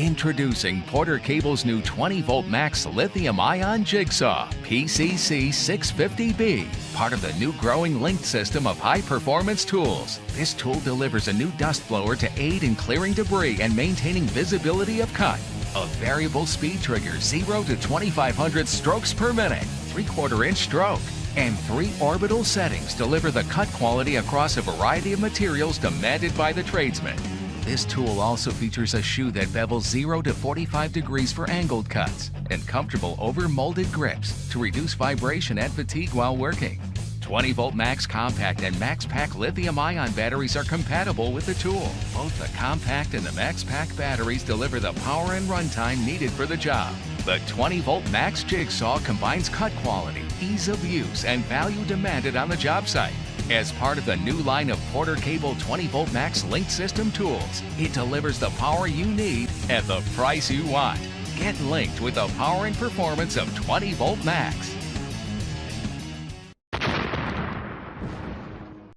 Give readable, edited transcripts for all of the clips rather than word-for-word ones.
Introducing PorterCable's new 20-volt MAX lithium-ion Jigsaw PCC650B, part of the new growing linked system of high-performance tools. This tool delivers a new dust blower to aid in clearing debris and maintaining visibility of cut. A variable speed trigger 0 to 2,500 strokes per minute, 3/4-inch stroke, and 3 orbital settings deliver the cut quality across a variety of materials demanded by the tradesman. This tool also features a shoe that bevels 0 to 45 degrees for angled cuts and comfortable over-molded grips to reduce vibration and fatigue while working. 20-volt Max Compact and Max Pack lithium-ion batteries are compatible with the tool. Both the Compact and the Max Pack batteries deliver the power and runtime needed for the job. The 20-volt Max Jig Saw combines cut quality, ease of use, and value demanded on the job site. As part of the new line of PorterCable 20-volt Max linked system tools, it delivers the power you need at the price you want. Get linked with the power and performance of 20-volt Max.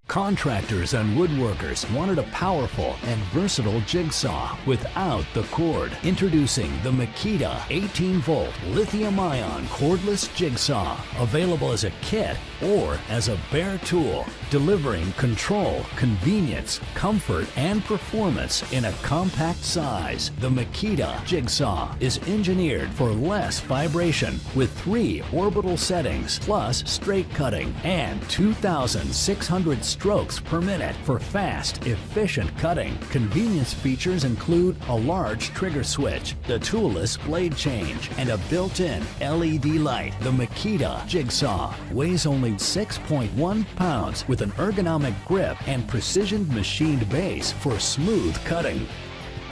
Contractors and woodworkers wanted a powerful and versatile jigsaw without the cord. Introducing the Makita 18-volt lithium-ion cordless jigsaw, available as a kit or as a bare tool, delivering control, convenience, comfort, and performance in a compact size. The Makita Jigsaw is engineered for less vibration with 3 orbital settings plus straight cutting and 2,600 strokes per minute for fast, efficient cutting. Convenience features include a large trigger switch, the toolless blade change, and a built-in LED light. The Makita Jigsaw weighs only 6.1 pounds with an ergonomic grip and precision machined base for smooth cutting.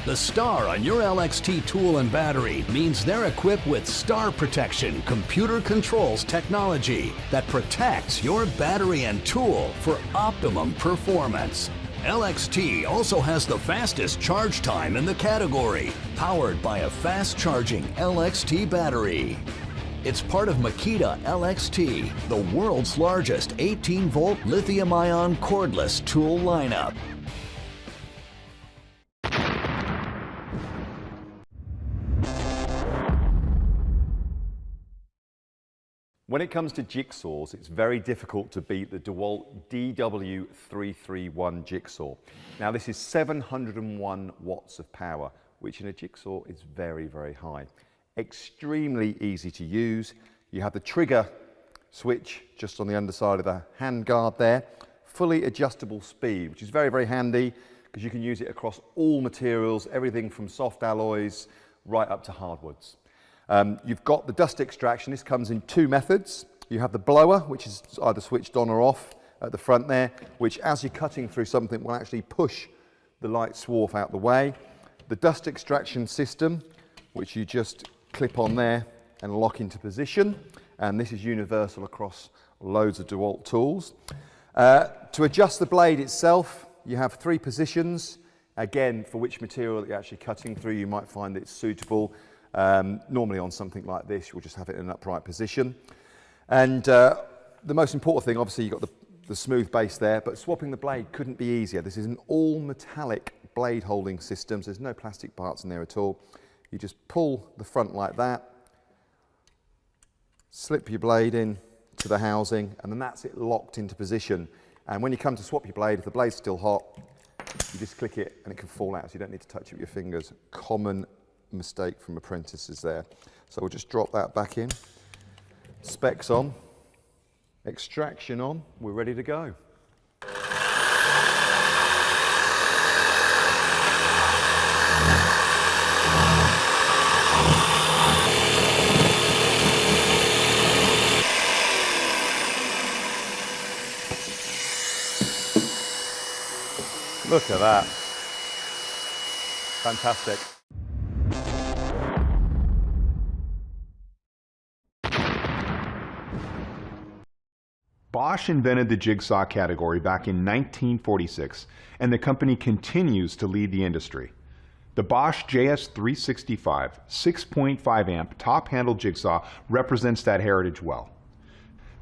The star on your LXT tool and battery means they're equipped with Star Protection computer controls technology that protects your battery and tool for optimum performance. LXT also has the fastest charge time in the category, powered by a fast-charging LXT battery. It's part of Makita LXT, the world's largest 18-volt lithium-ion cordless tool lineup. When it comes to jigsaws, it's very difficult to beat the DEWALT DW331 jigsaw. Now this is 701 watts of power, which in a jigsaw is very, very high. Extremely easy to use. You have the trigger switch just on the underside of the hand guard there. Fully adjustable speed, which is very, very handy because you can use it across all materials, everything from soft alloys right up to hardwoods. You've got the dust extraction. This comes in 2 methods. You have the blower, which is either switched on or off at the front there, which as you're cutting through something will actually push the light swarf out the way. The dust extraction system, which you just clip on there and lock into position, and this is universal across loads of DEWALT tools. To adjust the blade itself, you have 3 positions. Again, for which material that you're actually cutting through, you might find it's suitable. Normally on something like this, you'll just have it in an upright position. And the most important thing, obviously you've got the smooth base there, but swapping the blade couldn't be easier. This is an all metallic blade holding system, so there's no plastic parts in there at all. You just pull the front like that, slip your blade in to the housing, and then that's it locked into position. And when you come to swap your blade, if the blade's still hot, you just click it and it can fall out, so you don't need to touch it with your fingers. Common mistake from apprentices there. So we'll just drop that back in. Specs on, extraction on, we're ready to go. Look at that. Fantastic. Bosch invented the jigsaw category back in 1946, and the company continues to lead the industry. The Bosch JS365 6.5 amp top handle jigsaw represents that heritage well.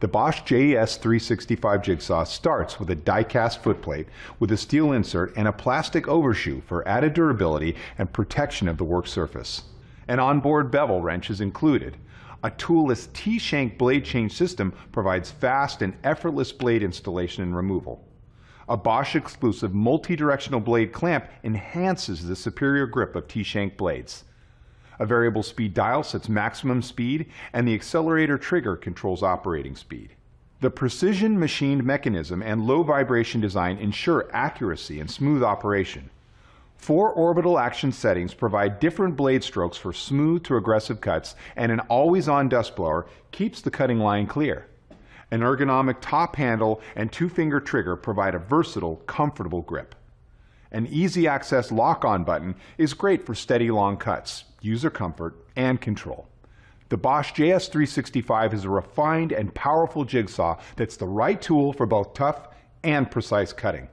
The Bosch JS365 Jigsaw starts with a die-cast footplate with a steel insert and a plastic overshoe for added durability and protection of the work surface. An onboard bevel wrench is included. A toolless T-shank blade change system provides fast and effortless blade installation and removal. A Bosch exclusive multi-directional blade clamp enhances the superior grip of T-shank blades. A variable speed dial sets maximum speed, and the accelerator trigger controls operating speed. The precision machined mechanism and low vibration design ensure accuracy and smooth operation. 4 orbital action settings provide different blade strokes for smooth to aggressive cuts, and an always-on dust blower keeps the cutting line clear. An ergonomic top handle and 2-finger trigger provide a versatile, comfortable grip. An easy-access lock-on button is great for steady long cuts, user comfort, and control. The Bosch JS365 is a refined and powerful jigsaw that's the right tool for both tough and precise cutting.